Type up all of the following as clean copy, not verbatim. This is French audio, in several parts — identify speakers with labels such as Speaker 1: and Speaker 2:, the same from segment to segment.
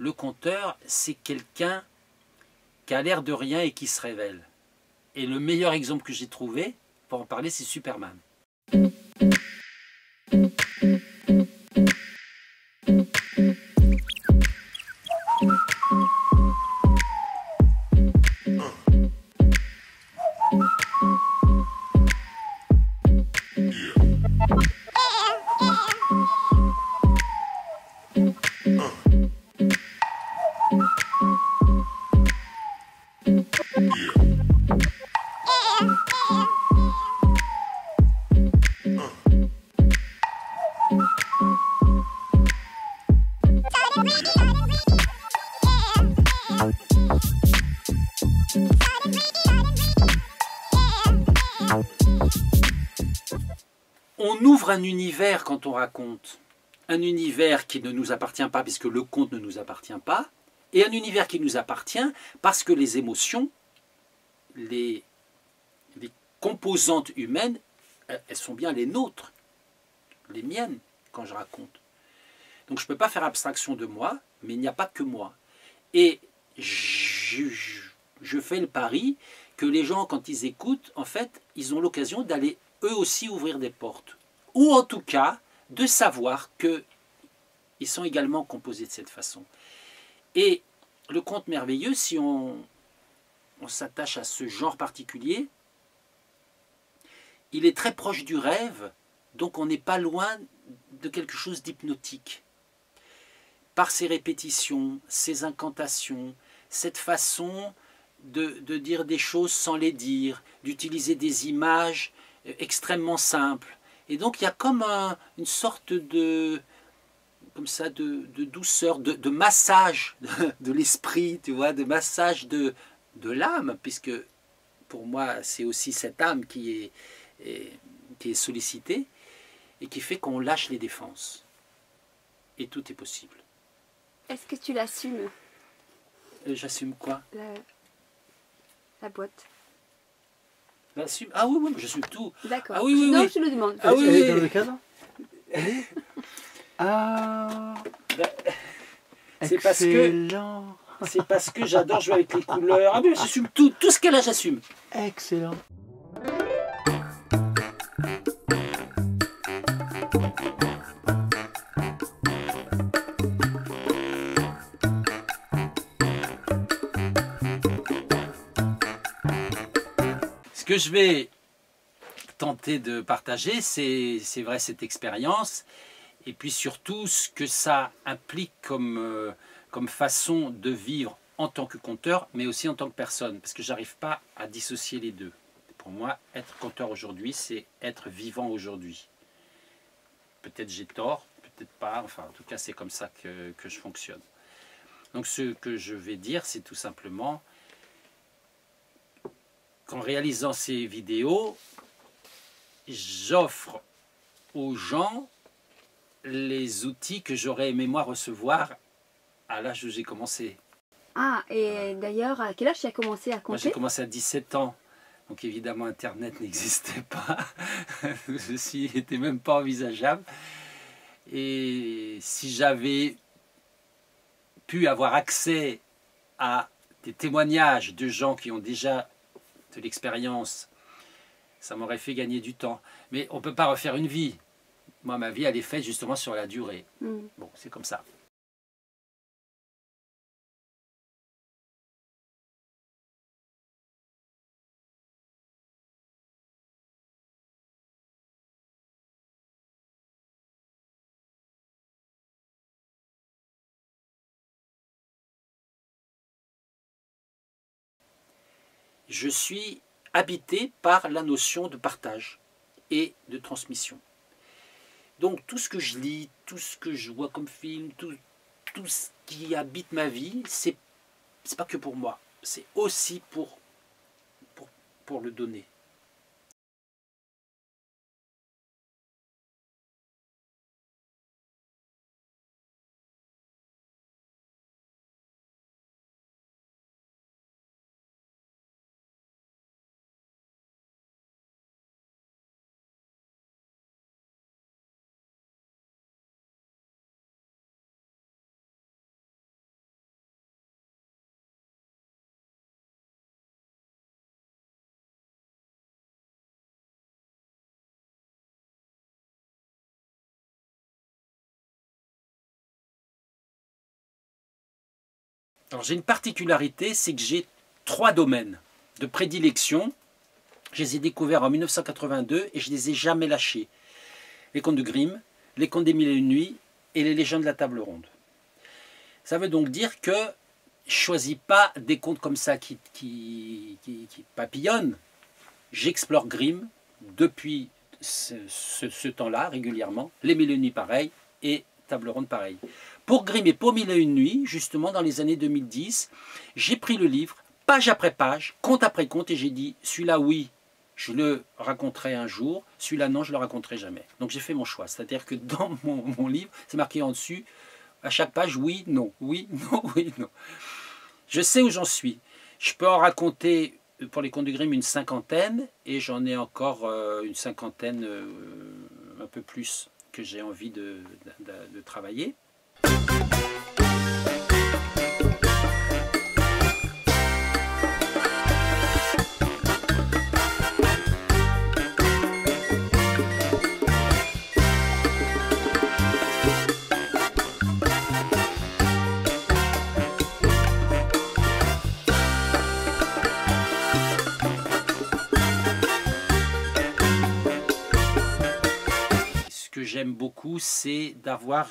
Speaker 1: le conteur, c'est quelqu'un qui a l'air de rien et qui se révèle. Et le meilleur exemple que j'ai trouvé, pour en parler, c'est Superman. On ouvre un univers quand on raconte. Un univers qui ne nous appartient pas puisque le conte ne nous appartient pas. Et un univers qui nous appartient parce que les émotions, les composantes humaines, elles sont bien les nôtres, les miennes quand je raconte. Donc je ne peux pas faire abstraction de moi, mais il n'y a pas que moi. Et je fais le pari que les gens, quand ils écoutent, en fait, ils ont l'occasion d'aller eux aussi ouvrir des portes. Ou en tout cas, de savoir qu'ils sont également composés de cette façon. Et le conte merveilleux, si on s'attache à ce genre particulier, il est très proche du rêve, donc on n'est pas loin de quelque chose d'hypnotique. Par ses répétitions, ses incantations, cette façon de dire des choses sans les dire, d'utiliser des images extrêmement simples. Et donc il y a comme une sorte de douceur, de massage de l'esprit, tu vois, de massage de l'âme, puisque pour moi c'est aussi cette âme qui est sollicitée et qui fait qu'on lâche les défenses. Et tout est possible.
Speaker 2: Est-ce que tu l'assumes?
Speaker 1: J'assume quoi?
Speaker 2: La boîte.
Speaker 1: J'assume. Ah oui, oui, j'assume tout.
Speaker 2: D'accord.
Speaker 1: Ah oui, oui,
Speaker 2: non,
Speaker 1: oui.
Speaker 2: je te le demande.
Speaker 1: Ah oui,
Speaker 3: Elle
Speaker 1: oui.
Speaker 3: est dans le cadre. Ah,
Speaker 1: C'est parce que
Speaker 3: excellent.
Speaker 1: c'est parce que j'adore jouer avec les couleurs. Ah mais j'assume tout, tout ce qu'elle a, j'assume.
Speaker 3: Excellent.
Speaker 1: Ce que je vais tenter de partager, c'est vrai cette expérience, et puis surtout ce que ça implique comme façon de vivre en tant que conteur, mais aussi en tant que personne, parce que j'arrive pas à dissocier les deux. Pour moi, être conteur aujourd'hui, c'est être vivant aujourd'hui. Peut-être j'ai tort, peut-être pas, enfin en tout cas c'est comme ça que je fonctionne. Donc ce que je vais dire, c'est tout simplement qu'en réalisant ces vidéos, j'offre aux gens les outils que j'aurais aimé moi recevoir à l'âge où j'ai commencé.
Speaker 2: Ah, et d'ailleurs, à quel âge tu as commencé à
Speaker 1: Moi
Speaker 2: compter?
Speaker 1: j'ai commencé à 17 ans, donc évidemment Internet n'existait pas, ceci n'était même pas envisageable. Et si j'avais pu avoir accès à des témoignages de gens qui ont déjà de l'expérience, ça m'aurait fait gagner du temps. Mais on ne peut pas refaire une vie. Moi, ma vie, elle est faite justement sur la durée. Bon, c'est comme ça. Je suis habité par la notion de partage et de transmission. Donc tout ce que je lis, tout ce que je vois comme film, tout ce qui habite ma vie, c'est pas que pour moi, c'est aussi pour le donner. Alors j'ai une particularité, c'est que j'ai 3 domaines de prédilection. Je les ai découverts en 1982 et je ne les ai jamais lâchés. Les contes de Grimm, les contes des Mille et une nuits et les légendes de la table ronde. Ça veut donc dire que je ne choisis pas des contes comme ça qui papillonnent. J'explore Grimm depuis ce temps-là régulièrement. Les Mille et une nuits pareil et table ronde pareil. Pour Grimm et pour Mille et une nuits, justement dans les années 2010, j'ai pris le livre, page après page, conte après conte, et j'ai dit, celui-là oui, je le raconterai un jour, celui-là non, je le raconterai jamais. Donc j'ai fait mon choix, c'est-à-dire que dans mon livre, c'est marqué en dessus, à chaque page, oui, non, oui, non, oui, non. Je sais où j'en suis. Je peux en raconter, pour les contes de Grimm, une 50aine, et j'en ai encore une 50aine, un peu plus, que j'ai envie de travailler. Ce que j'aime beaucoup, c'est d'avoir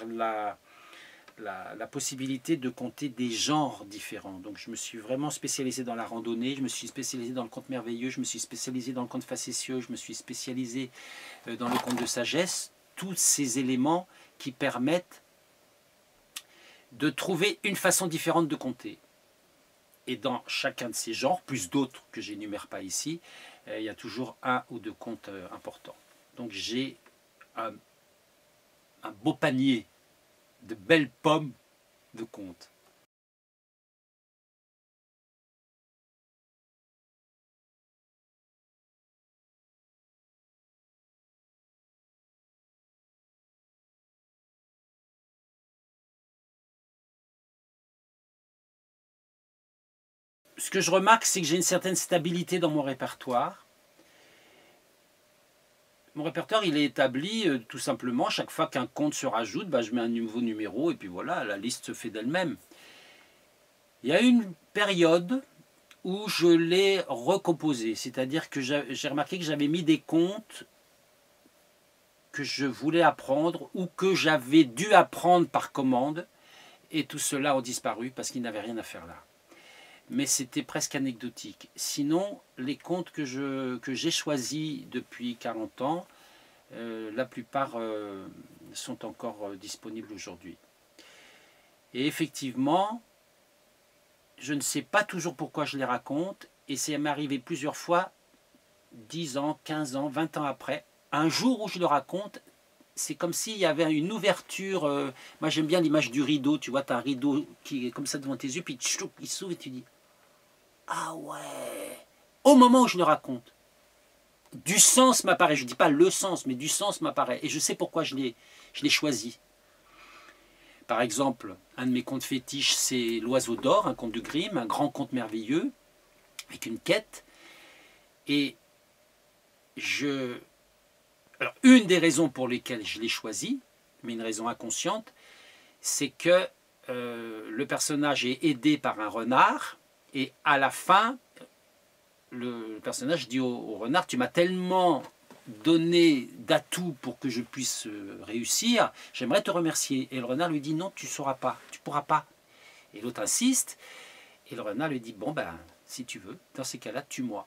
Speaker 1: la possibilité de conter des genres différents. Donc je me suis vraiment spécialisé dans la randonnée, je me suis spécialisé dans le conte merveilleux, je me suis spécialisé dans le conte facétieux, je me suis spécialisé dans le conte de sagesse. Tous ces éléments qui permettent de trouver une façon différente de conter. Et dans chacun de ces genres, plus d'autres que je n'énumère pas ici, il y a toujours un ou deux contes importants. Donc j'ai un beau panier de belles pommes de contes. Ce que je remarque, c'est que j'ai une certaine stabilité dans mon répertoire. Mon répertoire, il est établi tout simplement, chaque fois qu'un conte se rajoute, je mets un nouveau numéro et puis voilà, la liste se fait d'elle-même. Il y a une période où je l'ai recomposé, c'est-à-dire que j'ai remarqué que j'avais mis des contes que je voulais apprendre ou que j'avais dû apprendre par commande, et tout cela a disparu parce qu'il n'avait rien à faire là. Mais c'était presque anecdotique. Sinon, les contes que j'ai choisis depuis 40 ans, la plupart sont encore disponibles aujourd'hui. Et effectivement, je ne sais pas toujours pourquoi je les raconte, et c'est m'est arrivé plusieurs fois, 10 ans, 15 ans, 20 ans après, un jour où je le raconte, c'est comme s'il y avait une ouverture. Moi j'aime bien l'image du rideau, tu vois, tu as un rideau qui est comme ça devant tes yeux, puis il s'ouvre et tu dis ah ouais, au moment où je le raconte, du sens m'apparaît. Je ne dis pas le sens, mais du sens m'apparaît. Et je sais pourquoi je l'ai choisi. Par exemple, un de mes contes fétiches, c'est L'Oiseau d'or, un conte de Grimm, un grand conte merveilleux, avec une quête. Et alors, une des raisons pour lesquelles je l'ai choisi, mais une raison inconsciente, c'est que le personnage est aidé par un renard, et à la fin, le personnage dit au renard, tu m'as tellement donné d'atouts pour que je puisse réussir, j'aimerais te remercier. Et le renard lui dit, non, tu ne sauras pas, tu ne pourras pas. Et l'autre insiste, et le renard lui dit, bon si tu veux, dans ces cas-là, tue-moi.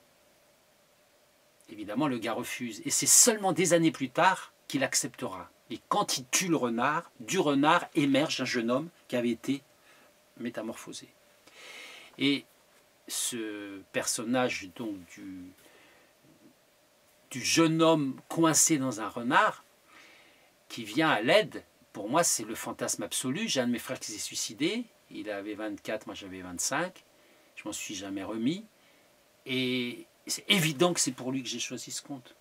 Speaker 1: Évidemment, le gars refuse. Et c'est seulement des années plus tard qu'il acceptera. Et quand il tue le renard, du renard émerge un jeune homme qui avait été métamorphosé. Et ce personnage donc du jeune homme coincé dans un renard qui vient à l'aide, pour moi c'est le fantasme absolu. J'ai un de mes frères qui s'est suicidé, il avait 24, moi j'avais 25, je m'en suis jamais remis, et c'est évident que c'est pour lui que j'ai choisi ce conte.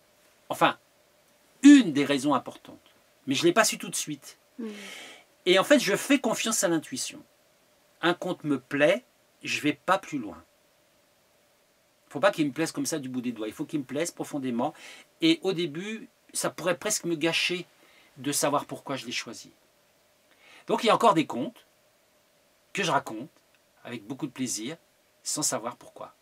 Speaker 1: Enfin, une des raisons importantes, mais je ne l'ai pas su tout de suite. Et en fait je fais confiance à l'intuition. Un conte me plaît, je ne vais pas plus loin. Il ne faut pas qu'il me plaise comme ça du bout des doigts. Il faut qu'il me plaise profondément. Et au début, ça pourrait presque me gâcher de savoir pourquoi je l'ai choisi. Donc il y a encore des contes que je raconte avec beaucoup de plaisir, sans savoir pourquoi.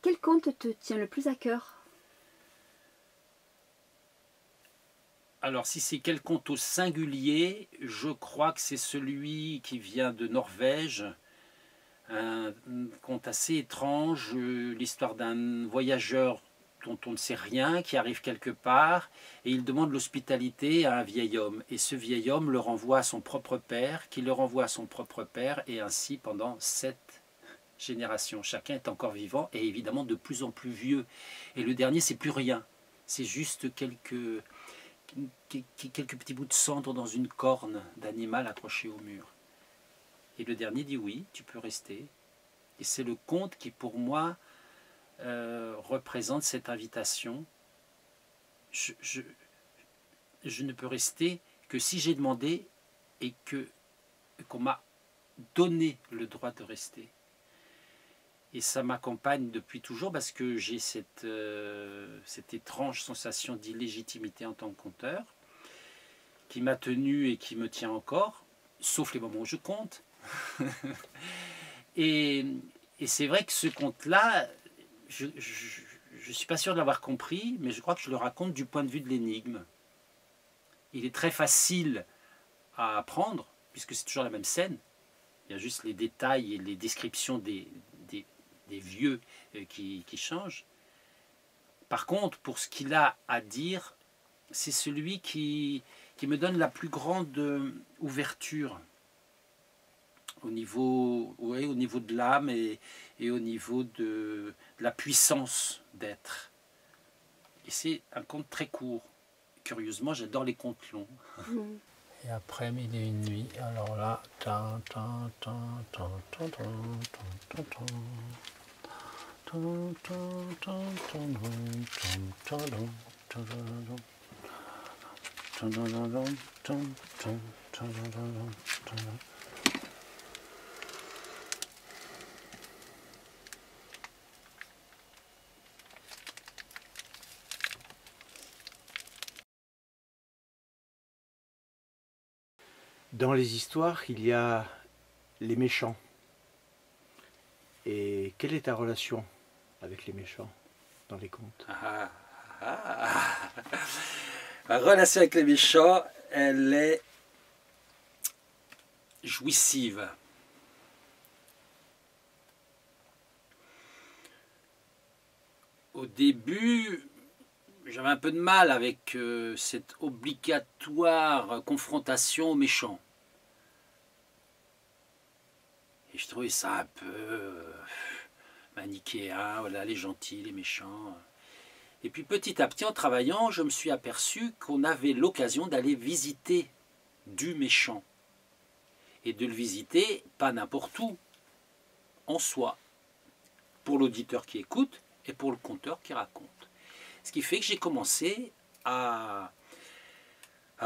Speaker 2: Quel conte te tient le plus à cœur?
Speaker 1: Alors, si c'est quel conte au singulier, je crois que c'est celui qui vient de Norvège. Un conte assez étrange, l'histoire d'un voyageur dont on ne sait rien, qui arrive quelque part, et il demande l'hospitalité à un vieil homme. Et ce vieil homme le renvoie à son propre père, qui le renvoie à son propre père, et ainsi pendant 7 générations. Chacun est encore vivant, et évidemment de plus en plus vieux. Et le dernier, c'est plus rien. C'est juste quelques petits bouts de cendre dans une corne d'animal accroché au mur. Et le dernier dit oui, tu peux rester. Et c'est le conte qui pour moi représente cette invitation. Je ne peux rester que si j'ai demandé et qu'on m'a donné le droit de rester. Et ça m'accompagne depuis toujours parce que j'ai cette étrange sensation d'illégitimité en tant que conteur qui m'a tenu et qui me tient encore, sauf les moments où je compte. et c'est vrai que ce conte-là, je ne suis pas sûr de l'avoir compris, mais je crois que je le raconte du point de vue de l'énigme. Il est très facile à apprendre, puisque c'est toujours la même scène. Il y a juste les détails et les descriptions des vieux qui changent. Par contre, pour ce qu'il a à dire, c'est celui qui me donne la plus grande ouverture au niveau de l'âme et au niveau de la puissance d'être. Et c'est un conte très court. Curieusement, j'adore les contes longs.
Speaker 3: Et après 1001 nuits, alors là, dans les histoires, il y a les méchants. Et quelle est ta relation avec les méchants dans les contes?
Speaker 1: La relation avec les méchants, elle est jouissive. Au début, j'avais un peu de mal avec cette obligatoire confrontation aux méchants. Et je trouvais ça un peu manichéen, voilà, les gentils, les méchants. Et puis petit à petit, en travaillant, je me suis aperçu qu'on avait l'occasion d'aller visiter du méchant. Et de le visiter, pas n'importe où, en soi. Pour l'auditeur qui écoute et pour le conteur qui raconte. Ce qui fait que j'ai commencé à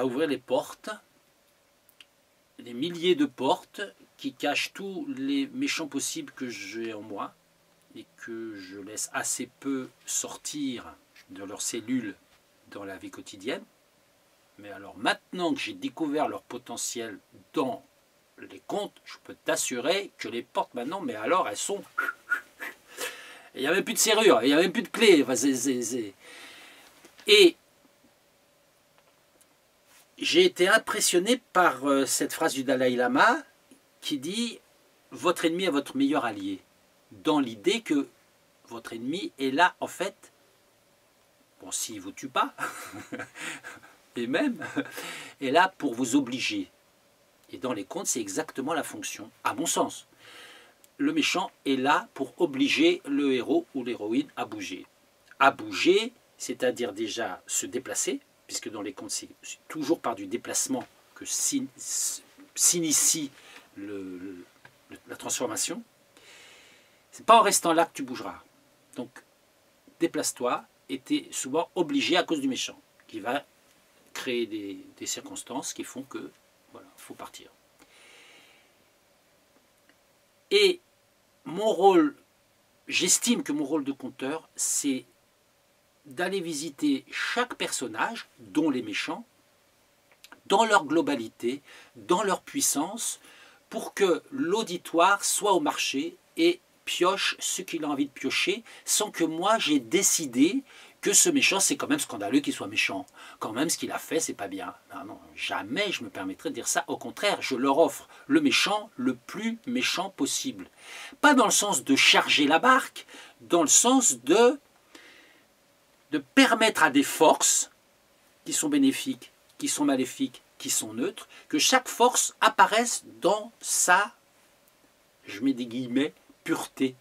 Speaker 1: ouvrir les portes, des milliers de portes qui cachent tous les méchants possibles que j'ai en moi et que je laisse assez peu sortir de leurs cellules dans la vie quotidienne. Mais alors maintenant que j'ai découvert leur potentiel dans les contes, je peux t'assurer que les portes maintenant, mais alors elles sont... Il n'y a même plus de serrure, il n'y a même plus de clé. Enfin, Et j'ai été impressionné par cette phrase du Dalai Lama qui dit « Votre ennemi est votre meilleur allié ». Dans l'idée que votre ennemi est là, en fait, bon, s'il ne vous tue pas, et même, est là pour vous obliger. Et dans les contes, c'est exactement la fonction, à mon sens. Le méchant est là pour obliger le héros ou l'héroïne à bouger. À bouger, c'est-à-dire déjà se déplacer, puisque dans les contes, c'est toujours par du déplacement que s'initie la transformation. C'est pas en restant là que tu bougeras. Donc, déplace-toi, et tu es souvent obligé à cause du méchant, qui va créer des circonstances qui font que, voilà, il faut partir. Et mon rôle, j'estime que mon rôle de conteur, c'est d'aller visiter chaque personnage, dont les méchants, dans leur globalité, dans leur puissance, pour que l'auditoire soit au marché et pioche ce qu'il a envie de piocher, sans que moi j'ai décidé que ce méchant, c'est quand même scandaleux qu'il soit méchant. Quand même, ce qu'il a fait, c'est pas bien. Non, non, jamais je me permettrai de dire ça. Au contraire, je leur offre le méchant le plus méchant possible. Pas dans le sens de charger la barque, dans le sens de permettre à des forces qui sont bénéfiques, qui sont maléfiques, qui sont neutres, que chaque force apparaisse dans sa, je mets des guillemets, pureté.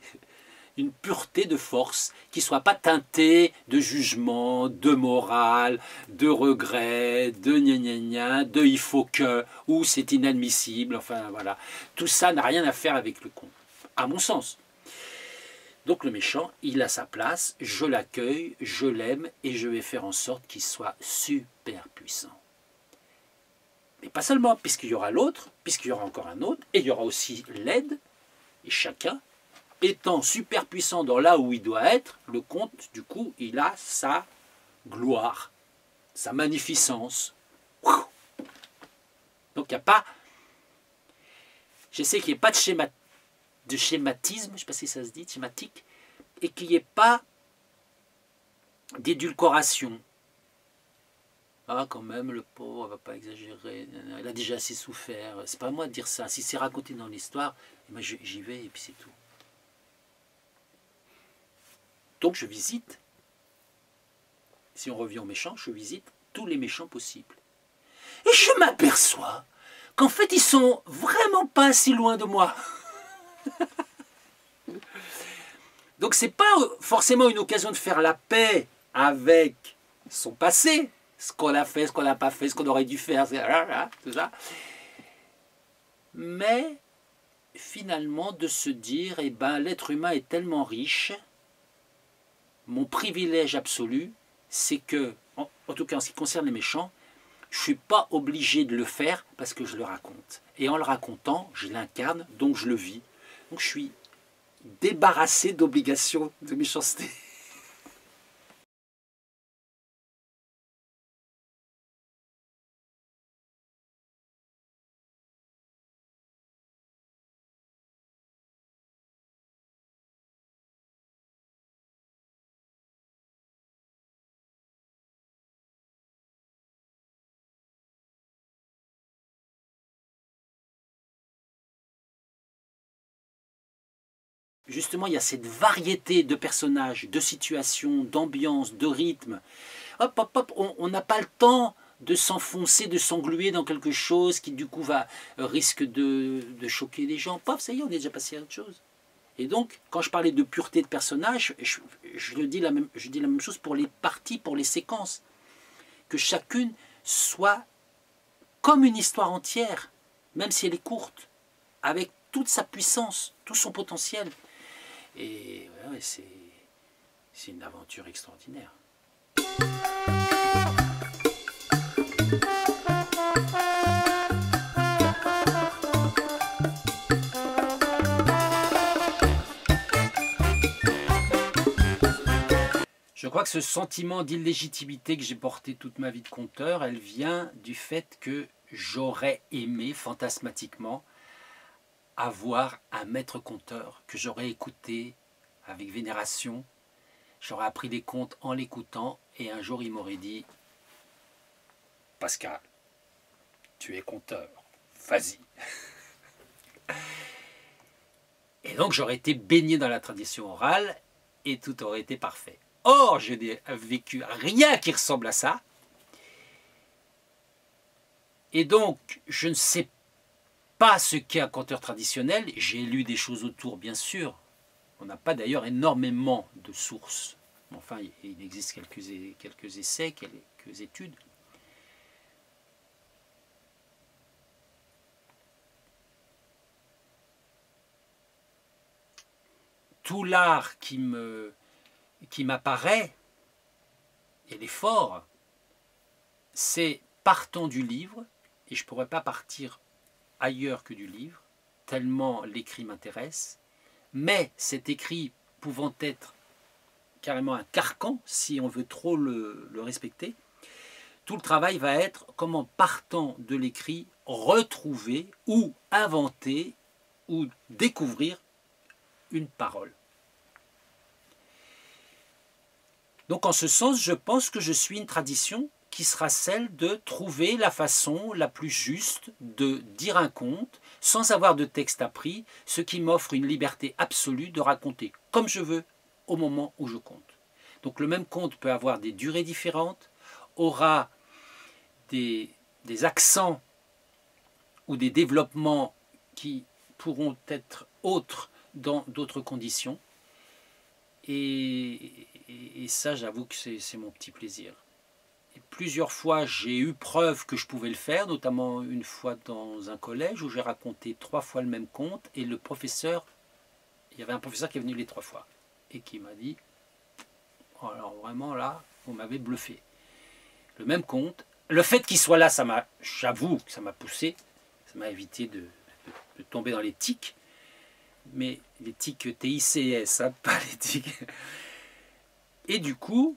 Speaker 1: Une pureté de force qui ne soit pas teintée de jugement, de morale, de regret, de gna gna gna, de il faut que, ou c'est inadmissible, enfin voilà. Tout ça n'a rien à faire avec le conte, à mon sens. Donc le méchant, il a sa place, je l'accueille, je l'aime et je vais faire en sorte qu'il soit super puissant. Mais pas seulement, puisqu'il y aura l'autre, puisqu'il y aura encore un autre, et il y aura aussi l'aide, et chacun, étant super puissant dans là où il doit être, le conte, du coup, il a sa gloire, sa magnificence. Donc il n'y a pas, j'essaie qu'il n'y ait pas de schématisme, je ne sais pas si ça se dit, schématique, et qu'il n'y ait pas d'édulcoration. Ah, quand même, le pauvre, on ne va pas exagérer, il a déjà assez souffert. C'est pas à moi de dire ça. Si c'est raconté dans l'histoire, ben j'y vais et puis c'est tout. Donc je visite, si on revient aux méchants, je visite tous les méchants possibles. Et je m'aperçois qu'en fait, ils sont vraiment pas si loin de moi. Donc c'est pas forcément une occasion de faire la paix avec son passé, ce qu'on a fait, ce qu'on n'a pas fait, ce qu'on aurait dû faire, tout ça. Mais finalement de se dire, eh ben, l'être humain est tellement riche, mon privilège absolu, c'est que, en tout cas en ce qui concerne les méchants, je ne suis pas obligé de le faire parce que je le raconte. Et en le racontant, je l'incarne, donc je le vis. Donc je suis débarrassé d'obligations de méchanceté. Justement, il y a cette variété de personnages, de situations, d'ambiance, de rythme. Hop, hop, hop, on n'a pas le temps de s'enfoncer, de s'engluer dans quelque chose qui du coup risque de choquer les gens. Paf, ça y est, on est déjà passé à autre chose. Et donc, quand je parlais de pureté de personnage, je dis la même chose pour les parties, pour les séquences. Que chacune soit comme une histoire entière, même si elle est courte, avec toute sa puissance, tout son potentiel. Et ouais, c'est une aventure extraordinaire. Je crois que ce sentiment d'illégitimité que j'ai porté toute ma vie de conteur, elle vient du fait que j'aurais aimé fantasmatiquement avoir un maître conteur que j'aurais écouté avec vénération. J'aurais appris les contes en l'écoutant et un jour il m'aurait dit « Pascal, tu es conteur, vas-y ». Et donc j'aurais été baigné dans la tradition orale et tout aurait été parfait. Or, je n'ai vécu rien qui ressemble à ça. Et donc, je ne sais pas ce qu'est un conteur traditionnel. J'ai lu des choses autour, bien sûr. On n'a pas d'ailleurs énormément de sources. Enfin, il existe quelques essais, quelques études. Tout l'art qui m'apparaît, et l'effort, c'est partant du livre, et je ne pourrais pas partir ailleurs que du livre, tellement l'écrit m'intéresse, mais cet écrit pouvant être carrément un carcan, si on veut trop le respecter, tout le travail va être comment, partant de l'écrit, retrouver ou inventer ou découvrir une parole. Donc en ce sens, je pense que je suis une tradition qui sera celle de trouver la façon la plus juste de dire un conte sans avoir de texte appris, ce qui m'offre une liberté absolue de raconter comme je veux au moment où je compte. Donc le même conte peut avoir des durées différentes, aura des accents ou des développements qui pourront être autres dans d'autres conditions. Et ça, j'avoue que c'est mon petit plaisir. Et plusieurs fois, j'ai eu preuve que je pouvais le faire, notamment une fois dans un collège où j'ai raconté 3 fois le même conte et le professeur, il y avait un professeur qui est venu les 3 fois et qui m'a dit oh, alors vraiment là, vous m'avez bluffé. Le même conte. Le fait qu'il soit là, j'avoue que ça m'a poussé, ça m'a évité de tomber dans les tics, mais les tics TICS, hein, pas les tics. Et du coup,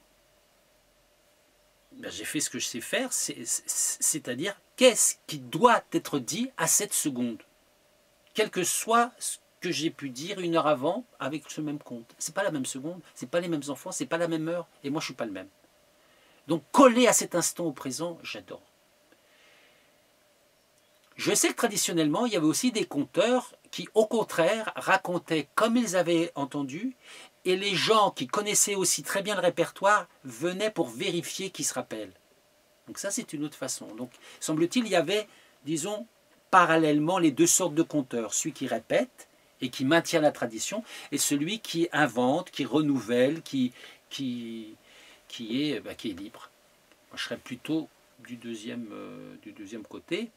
Speaker 1: ben, j'ai fait ce que je sais faire, c'est-à-dire qu'est-ce qui doit être dit à cette seconde, quel que soit ce que j'ai pu dire 1 heure avant avec ce même conte. C'est pas la même seconde, c'est pas les mêmes enfants, c'est pas la même heure, et moi je suis pas le même. Donc coller à cet instant au présent, j'adore. Je sais que traditionnellement, il y avait aussi des conteurs qui, au contraire, racontaient comme ils avaient entendu, et les gens qui connaissaient aussi très bien le répertoire venaient pour vérifier qu'ils se rappellent. Donc ça, c'est une autre façon. Donc, semble-t-il, il y avait, disons, parallèlement les 2 sortes de conteurs. Celui qui répète et qui maintient la tradition, et celui qui invente, qui renouvelle, qui est libre. Moi, je serais plutôt du deuxième côté.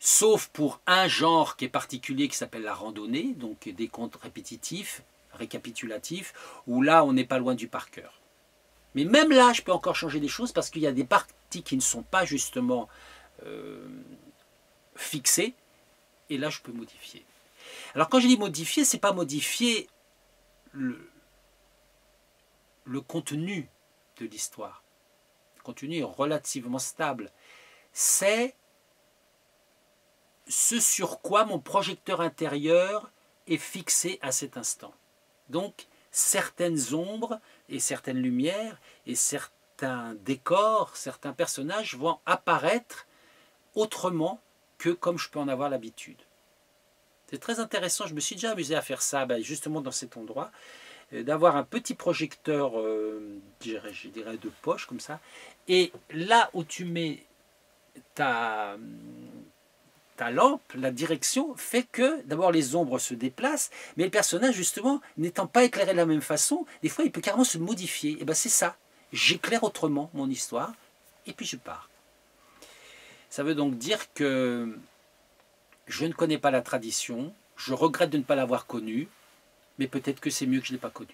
Speaker 1: Sauf pour un genre qui est particulier qui s'appelle la randonnée, donc des contes répétitifs, récapitulatifs, où là on n'est pas loin du par cœur. Mais même là, je peux encore changer des choses parce qu'il y a des parties qui ne sont pas justement fixées, et là je peux modifier. Alors quand je dis modifier, ce n'est pas modifier le contenu de l'histoire. Le contenu est relativement stable. C'est ce sur quoi mon projecteur intérieur est fixé à cet instant. Donc, certaines ombres et certaines lumières et certains décors, certains personnages vont apparaître autrement que comme je peux en avoir l'habitude. C'est très intéressant, je me suis déjà amusé à faire ça, justement dans cet endroit, d'avoir un petit projecteur, je dirais de poche comme ça, et là où tu mets ta lampe, la direction fait que d'abord les ombres se déplacent, mais le personnage justement n'étant pas éclairé de la même façon, des fois il peut carrément se modifier. Et bien c'est ça, j'éclaire autrement mon histoire et puis je pars. Ça veut donc dire que je ne connais pas la tradition, je regrette de ne pas l'avoir connue, mais peut-être que c'est mieux que je ne l'ai pas connue.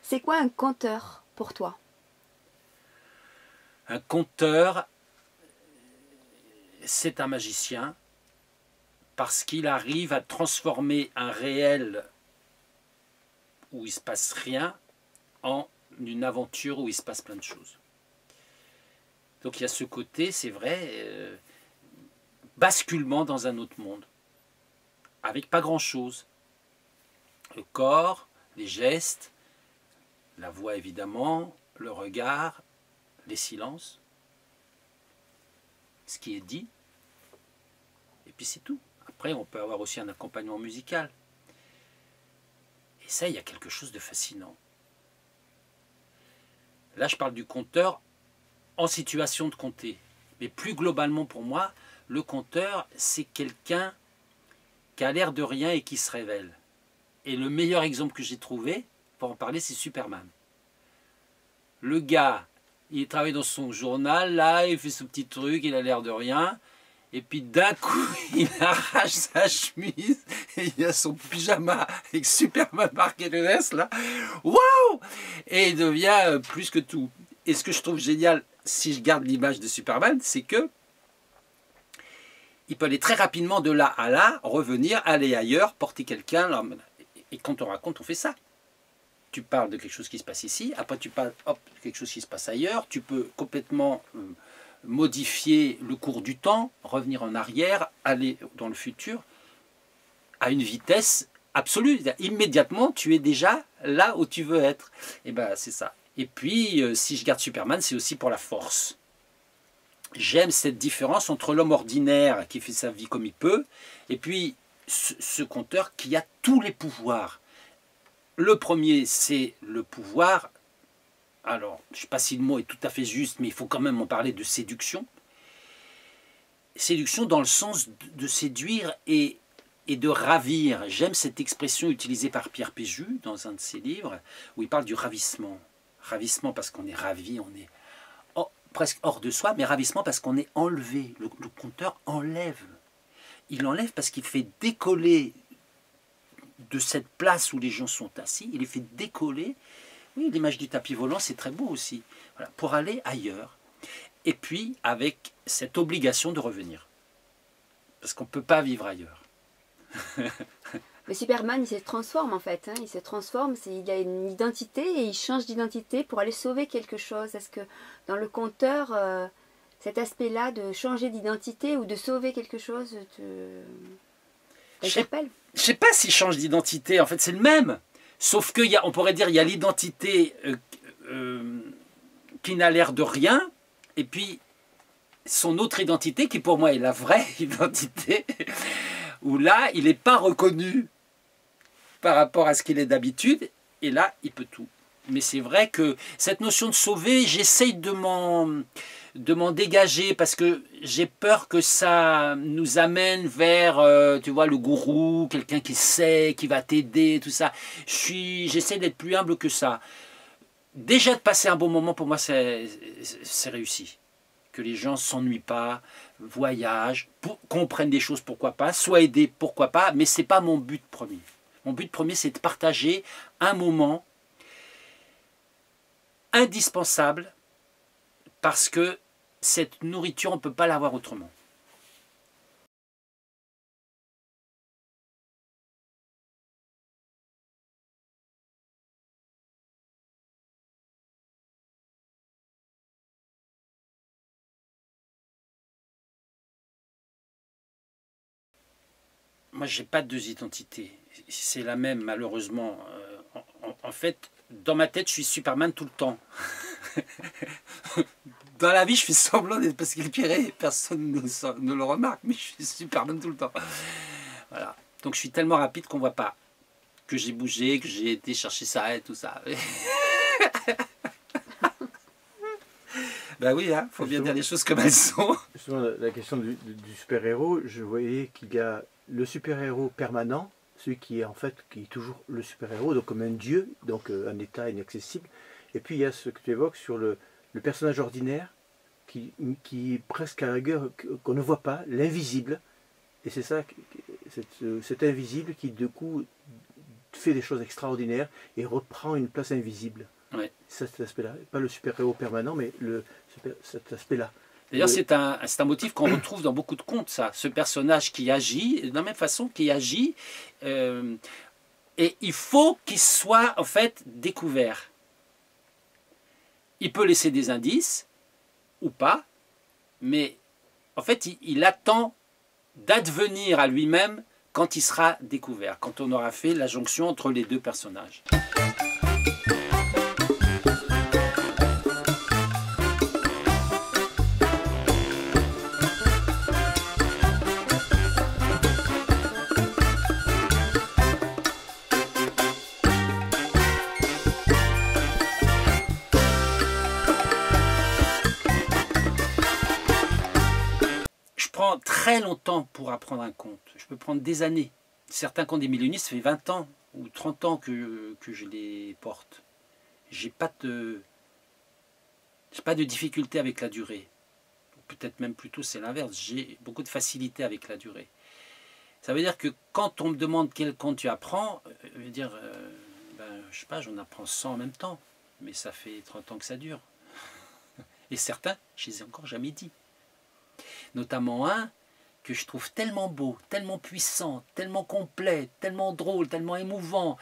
Speaker 2: C'est quoi un conteur pour toi?
Speaker 1: Un conteur, c'est un magicien parce qu'il arrive à transformer un réel où il ne se passe rien en une aventure où il se passe plein de choses. Donc il y a ce côté, c'est vrai, basculement dans un autre monde, avec pas grand-chose. Le corps, les gestes, la voix évidemment, le regard, les silences, ce qui est dit, et puis c'est tout. Après, on peut avoir aussi un accompagnement musical. Et ça, il y a quelque chose de fascinant. Là, je parle du conteur en situation de conter. Mais plus globalement pour moi, Le conteur, c'est quelqu'un qui a l'air de rien et qui se révèle. Et le meilleur exemple que j'ai trouvé, pour en parler, c'est Superman. Le gars, il travaille dans son journal, là, il fait ce petit truc, il a l'air de rien. Et puis d'un coup, il arrache sa chemise et il a son pyjama avec Superman marqué le S, là. Waouh! Et il devient plus que tout. Et ce que je trouve génial, si je garde l'image de Superman, c'est que il peut aller très rapidement de là à là, revenir, aller ailleurs, porter quelqu'un. Et quand on raconte, on fait ça. Tu parles de quelque chose qui se passe ici, après tu parles de quelque chose qui se passe ailleurs. Tu peux complètement modifier le cours du temps, revenir en arrière, aller dans le futur, à une vitesse absolue. Immédiatement, tu es déjà là où tu veux être. Et ben c'est ça. Et puis, si je garde Superman, c'est aussi pour la force. J'aime cette différence entre l'homme ordinaire qui fait sa vie comme il peut, et puis ce conteur qui a tous les pouvoirs. Le premier, c'est le pouvoir. Alors, je ne sais pas si le mot est tout à fait juste, mais il faut quand même en parler de séduction. Séduction dans le sens de séduire et de ravir. J'aime cette expression utilisée par Pierre Péju dans un de ses livres, où il parle du ravissement. Ravissement parce qu'on est ravi, on est presque hors de soi, mais ravissement parce qu'on est enlevé. Le conteur enlève. Il enlève parce qu'il fait décoller de cette place où les gens sont assis, il les fait décoller. Oui, l'image du tapis volant, c'est très beau aussi. Voilà, pour aller ailleurs. Et puis, avec cette obligation de revenir. Parce qu'on ne peut pas vivre ailleurs.
Speaker 2: Mais Superman, il se transforme en fait. Il se transforme, il a une identité et il change d'identité pour aller sauver quelque chose. Est-ce que dans le conteur, cet aspect-là de changer d'identité ou de sauver quelque chose t'interpelle?
Speaker 1: Je ne sais pas s'il change d'identité. En fait, c'est le même. Sauf qu'on pourrait dire qu'il y a l'identité qui n'a l'air de rien, et puis son autre identité, qui pour moi est la vraie identité, où là, il n'est pas reconnu par rapport à ce qu'il est d'habitude, et là, il peut tout. Mais c'est vrai que cette notion de sauver, j'essaye de m'en dégager, parce que j'ai peur que ça nous amène vers, tu vois, le gourou, quelqu'un qui sait, qui va t'aider, tout ça. J'essaie d'être plus humble que ça. Déjà de passer un bon moment, pour moi, c'est réussi. Que les gens ne s'ennuient pas, voyagent, comprennent des choses, pourquoi pas, soient aidés, pourquoi pas, mais ce n'est pas mon but premier. Mon but premier, c'est de partager un moment indispensable, parce que cette nourriture, on ne peut pas l'avoir autrement. Moi, je n'ai pas deux identités. C'est la même, malheureusement. En fait, dans ma tête, je suis Superman tout le temps. Dans la vie, je fais semblant d'être Pascal Piré, personne ne le remarque, mais je suis Superman tout le temps. Voilà. Donc je suis tellement rapide qu'on ne voit pas que j'ai bougé, que j'ai été chercher ça et tout ça. Ben oui, hein, faut bien dire les choses comme elles sont.
Speaker 3: Justement, la question du super-héros, je voyais qu'il y a le super-héros permanent, celui qui est en fait qui est toujours le super-héros, donc comme un dieu, donc un état inaccessible. Et puis il y a ce que tu évoques sur le personnage ordinaire qui est presque à la rigueur qu'on ne voit pas, l'invisible. Et c'est ça, cet invisible qui du coup fait des choses extraordinaires et reprend une place invisible.
Speaker 1: Ouais.
Speaker 3: Cet aspect-là, pas le super-héros permanent, mais cet aspect-là.
Speaker 1: D'ailleurs, c'est un motif qu'on retrouve dans beaucoup de contes, ça. Ce personnage qui agit, de la même façon qu'il agit, et il faut qu'il soit, en fait, découvert. Il peut laisser des indices, ou pas, mais, en fait, il attend d'advenir à lui-même quand il sera découvert, quand on aura fait la jonction entre les deux personnages. très longtemps pour apprendre un conte. Je peux prendre des années. Certains contes des Mille ça fait 20 ans ou 30 ans que je les porte. J'ai pas de difficulté avec la durée. Peut-être même plutôt c'est l'inverse. J'ai beaucoup de facilité avec la durée. Ça veut dire que quand on me demande quel conte tu apprends, je veux dire, je sais pas, j'en apprends 100 en même temps. Mais ça fait 30 ans que ça dure. Et certains, je les ai encore jamais dit. Notamment un que je trouve tellement beau, tellement puissant, tellement complet, tellement drôle, tellement émouvant,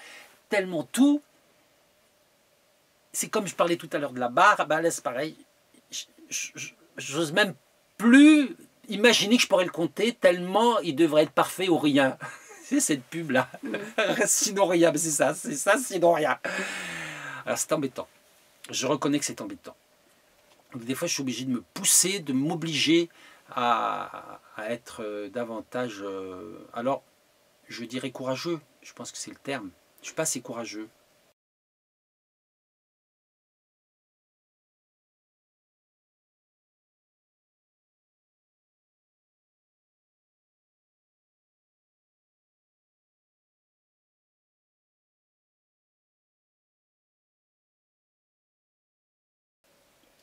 Speaker 1: tellement tout. C'est comme je parlais tout à l'heure de la barre, là c'est pareil. J'ose même plus imaginer que je pourrais le compter tellement il devrait être parfait ou rien. C'est cette pub là. Sinon rien, c'est ça, sinon rien. Alors c'est embêtant. Je reconnais que c'est embêtant. Donc, des fois je suis obligé de me pousser, de m'obliger à être davantage, alors je dirais courageux, je pense que c'est le terme, je ne suis pas assez courageux.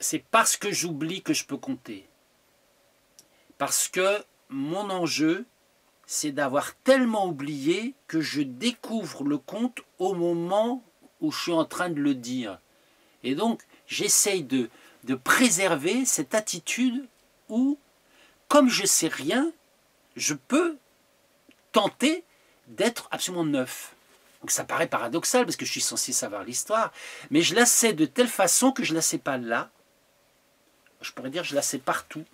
Speaker 1: C'est parce que j'oublie que je peux compter. Parce que mon enjeu, c'est d'avoir tellement oublié que je découvre le conte au moment où je suis en train de le dire. Et donc, j'essaye de préserver cette attitude où, comme je ne sais rien, je peux tenter d'être absolument neuf. Donc ça paraît paradoxal parce que je suis censé savoir l'histoire, mais je la sais de telle façon que je ne la sais pas là. Je pourrais dire que je la sais partout,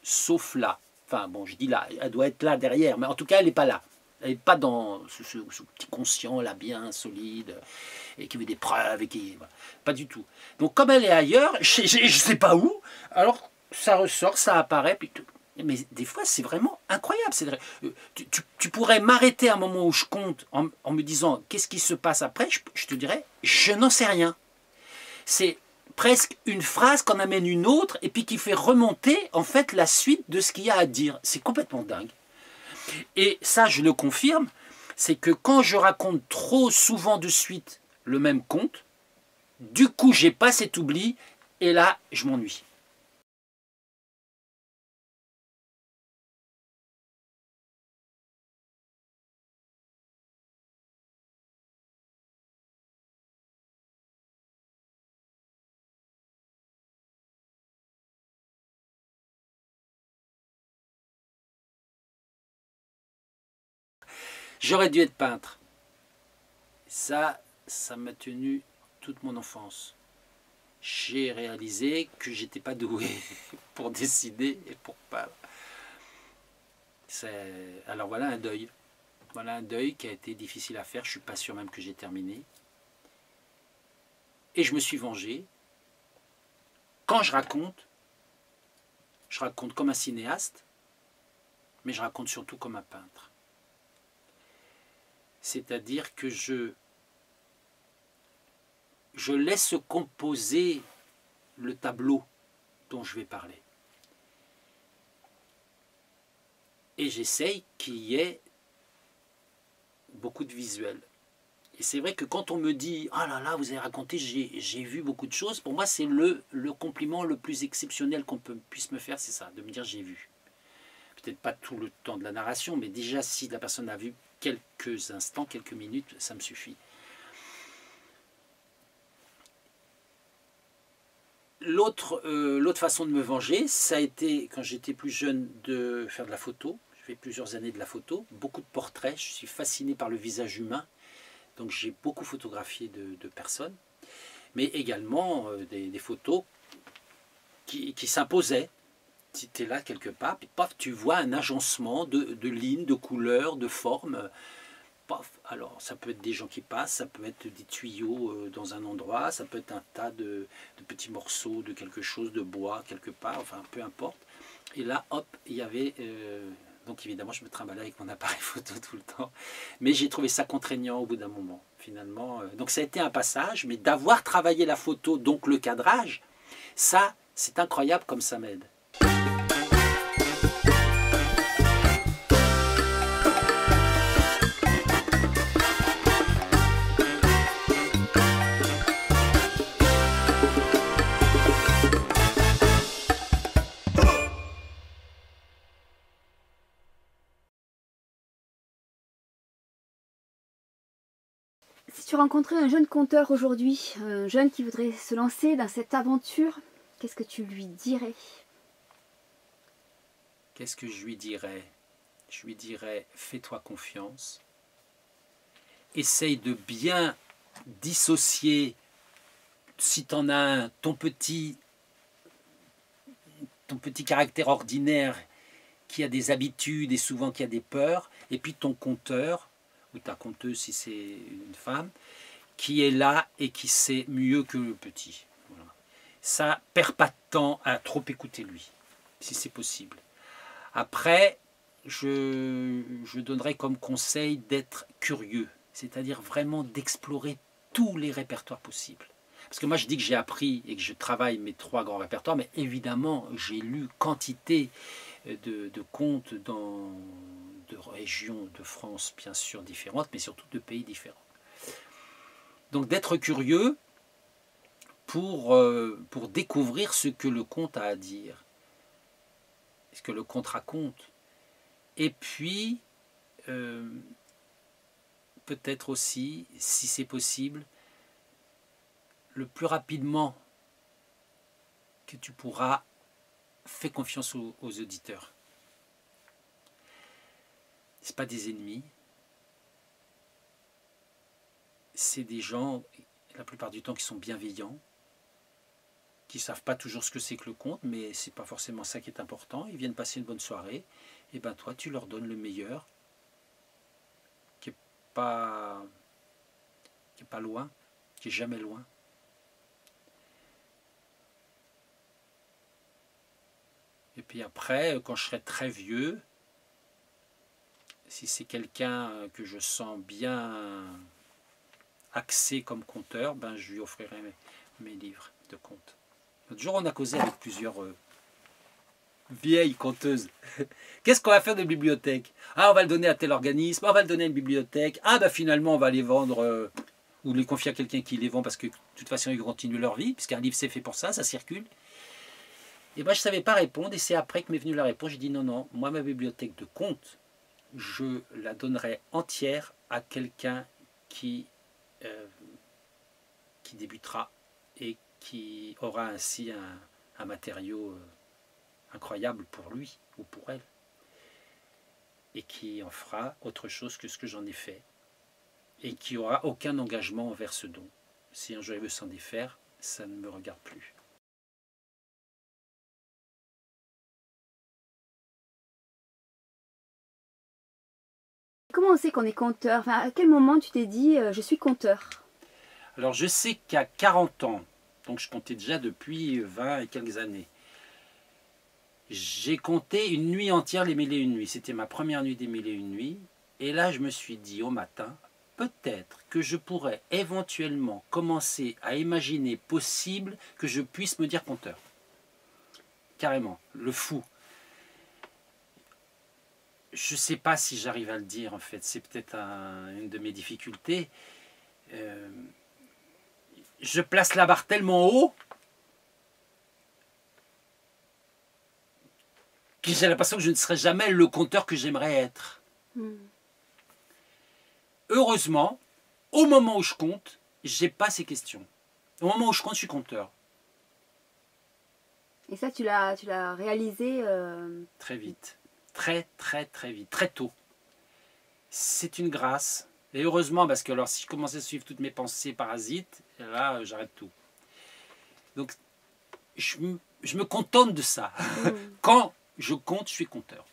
Speaker 1: sauf là. Enfin bon, je dis là, elle doit être là derrière, mais en tout cas elle n'est pas là. Elle n'est pas dans ce petit conscient là bien solide, et qui veut des preuves, et qui... Pas du tout. Donc comme elle est ailleurs, je ne sais pas où, alors ça ressort, ça apparaît, puis tout. Mais des fois c'est vraiment incroyable. Tu pourrais m'arrêter à un moment où je compte en me disant qu'est-ce qui se passe après, je te dirais, je n'en sais rien. C'est presque une phrase qu'on amène une autre et puis qui fait remonter en fait la suite de ce qu'il y a à dire. C'est complètement dingue. Et ça, je le confirme, c'est que quand je raconte trop souvent de suite le même conte, du coup, j'ai pas cet oubli et là, je m'ennuie. J'aurais dû être peintre. Ça m'a tenu toute mon enfance. J'ai réalisé que j'étais pas doué pour dessiner et pour peindre. Alors voilà un deuil. Voilà un deuil qui a été difficile à faire. Je ne suis pas sûr même que j'ai terminé. Et je me suis vengé. Quand je raconte comme un cinéaste, mais je raconte surtout comme un peintre. C'est-à-dire que je laisse composer le tableau dont je vais parler. Et j'essaye qu'il y ait beaucoup de visuels. Et c'est vrai que quand on me dit « Ah là là, vous avez raconté, j'ai vu beaucoup de choses », pour moi c'est le compliment le plus exceptionnel qu'on puisse me faire, c'est ça, de me dire « j'ai vu ». Peut-être pas tout le temps de la narration, mais déjà si la personne a vu quelques instants, quelques minutes, ça me suffit. L'autre façon de me venger, ça a été, quand j'étais plus jeune, de faire de la photo. J'ai fait plusieurs années de la photo, beaucoup de portraits. Je suis fasciné par le visage humain, donc j'ai beaucoup photographié de personnes, mais également des photos qui s'imposaient. Si tu es là quelque part, puis paf, tu vois un agencement de lignes, de couleurs, de formes. Paf. Alors, ça peut être des gens qui passent, ça peut être des tuyaux dans un endroit, ça peut être un tas de petits morceaux de quelque chose, de bois quelque part, enfin, peu importe. Et là, hop, il y avait... donc, évidemment, je me trimballais avec mon appareil photo tout le temps. Mais j'ai trouvé ça contraignant au bout d'un moment, finalement. Donc, ça a été un passage, mais d'avoir travaillé la photo, donc le cadrage, ça, c'est incroyable comme ça m'aide.
Speaker 2: tu rencontrais un jeune conteur aujourd'hui, un jeune qui voudrait se lancer dans cette aventure, qu'est-ce que tu lui dirais?
Speaker 1: Qu'est-ce que je lui dirais? Je lui dirais, fais-toi confiance. Essaye de bien dissocier, si tu en as un, ton petit caractère ordinaire qui a des habitudes et souvent qui a des peurs, et puis ton conteur, ou ta conteuse si c'est une femme, qui est là et qui sait mieux que le petit. Voilà. Ça, perd pas de temps à trop écouter lui, si c'est possible. Après, je donnerais comme conseil d'être curieux, c'est-à-dire vraiment d'explorer tous les répertoires possibles. Parce que moi je dis que j'ai appris et que je travaille mes 3 grands répertoires, mais évidemment j'ai lu quantité de contes de régions de France bien sûr différentes, mais surtout de pays différents. Donc d'être curieux pour découvrir ce que le conte a à dire, ce que le conte raconte. Et puis, peut-être aussi, si c'est possible, le plus rapidement que tu pourras, fais confiance aux auditeurs. Ce n'est pas des ennemis. C'est des gens, la plupart du temps, qui sont bienveillants, qui ne savent pas toujours ce que c'est que le conte, mais ce n'est pas forcément ça qui est important. Ils viennent passer une bonne soirée, et ben toi, tu leur donnes le meilleur, qui n'est pas loin, qui n'est jamais loin. Et puis après, quand je serai très vieux, si c'est quelqu'un que je sens bien axé comme conteur, ben je lui offrirai mes livres de contes. L'autre jour, on a causé avec plusieurs vieilles conteuses. Qu'est-ce qu'on va faire de bibliothèque? Ah, on va le donner à tel organisme, on va le donner à une bibliothèque. Ah, ben finalement, on va les vendre ou les confier à quelqu'un qui les vend parce que de toute façon, ils continuent leur vie, puisqu'un livre, c'est fait pour ça, ça circule. Et moi, je ne savais pas répondre, et c'est après que m'est venue la réponse. J'ai dit non, non, moi, ma bibliothèque de contes, je la donnerai entière à quelqu'un qui débutera et qui aura ainsi un matériau incroyable pour lui ou pour elle, et qui en fera autre chose que ce que j'en ai fait, et qui n'aura aucun engagement envers ce don. Si un jour il veut s'en défaire, ça ne me regarde plus.
Speaker 2: Comment on sait qu'on est conteur? Enfin, à quel moment tu t'es dit je suis conteur?
Speaker 1: Alors je sais qu'à 40 ans, donc je comptais déjà depuis 20 et quelques années, j'ai compté une nuit entière les 1001 nuits. C'était ma première nuit des 1001 nuits. Et là je me suis dit au matin, peut-être que je pourrais éventuellement commencer à imaginer possible que je puisse me dire conteur. Carrément, le fou. Je ne sais pas si j'arrive à le dire en fait, c'est peut-être une de mes difficultés. Je place la barre tellement haut que j'ai l'impression que je ne serai jamais le conteur que j'aimerais être. Heureusement, au moment où je compte, j'ai pas ces questions. Au moment où je compte, je suis conteur.
Speaker 2: Et ça, tu l'as réalisé
Speaker 1: Très vite. Très vite. Très tôt. C'est une grâce. Et heureusement, parce que alors, si je commençais à suivre toutes mes pensées parasites, là, j'arrête tout. Donc, je me contente de ça. Quand je compte, je suis conteur.